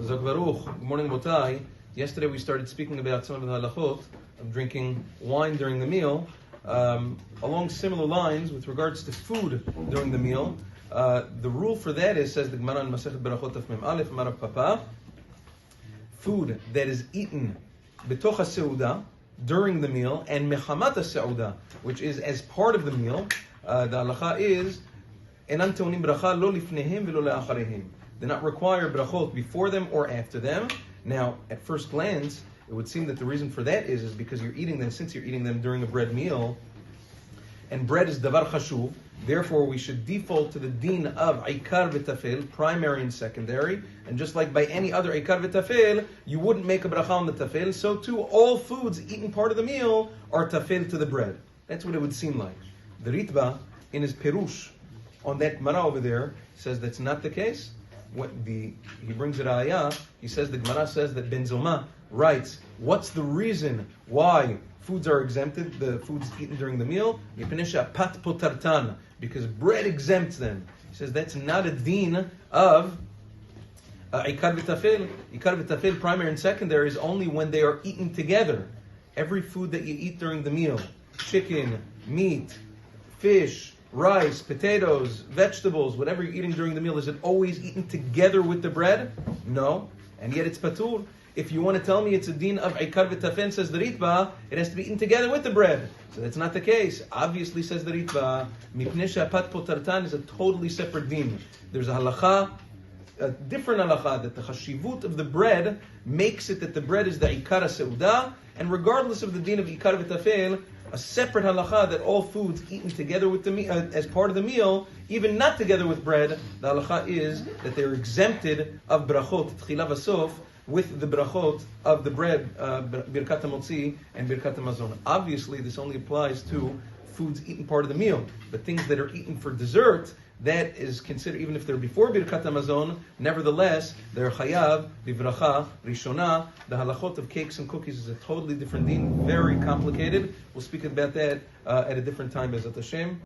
Good morning, Botai. Yesterday we started speaking about some of the halachot of drinking wine during the meal. Along similar lines with regards to food during the meal, the rule for that is, says the Gemara in Masechet Berachot Daf Mem Aleph, Marav Papa, food that is eaten betoch ha-seuda during the meal and mechamat ha-seuda, which is as part of the meal. The halacha is enan teonim bracha lo lifnehem velo le'acharehim. They're not required brachot before them or after them. Now, at first glance, it would seem that the reason for that is because you're eating them, since you're eating them during a bread meal, and bread is davar chashuv, therefore we should default to the din of ikar v'tafel, primary and secondary, and just like by any other ikar v'tafel, you wouldn't make a bracha on the tafel, so too all foods eaten part of the meal are tafel to the bread. That's what it would seem like. The Ritva, in his Perush, on that Gemara over there, says that's not the case. He brings it ayah. He says the Gemara says that Ben Zoma writes, what's the reason why foods are exempted, the foods eaten during the meal? Pat potartan, because bread exempts them. He says that's not a din of ikar v'tafel. Ikar v'tafel, primary and secondary, is only when they are eaten together. Every food that you eat during the meal, chicken, meat, fish, rice, potatoes, vegetables, whatever you're eating during the meal, is it always eaten together with the bread? No. And yet it's patur. If you want to tell me it's a din of ikar v'tafel, says the Ritva, it has to be eaten together with the bread. So that's not the case. Obviously, says the Ritva, mipnei she'pat potartan is a totally separate din. There's a halacha, a different halacha, that the chashivut of the bread makes it that the bread is the ikar ha-seuda, and regardless of the din of ikar v'tafel, a separate halacha that all foods eaten together with the as part of the meal, even not together with bread, the halacha is that they're exempted of brachot tchila v'sof with the brachot of the bread, birkat hamotzi and birkat hamazon. Obviously, this only applies to foods eaten part of the meal, but things that are eaten for dessert, that is considered, even if they're before birkat hamazon, nevertheless, they're chayav bivracha rishona. The halachot of cakes and cookies is a totally different din, very complicated. We'll speak about that at a different time, Bezat Hashem.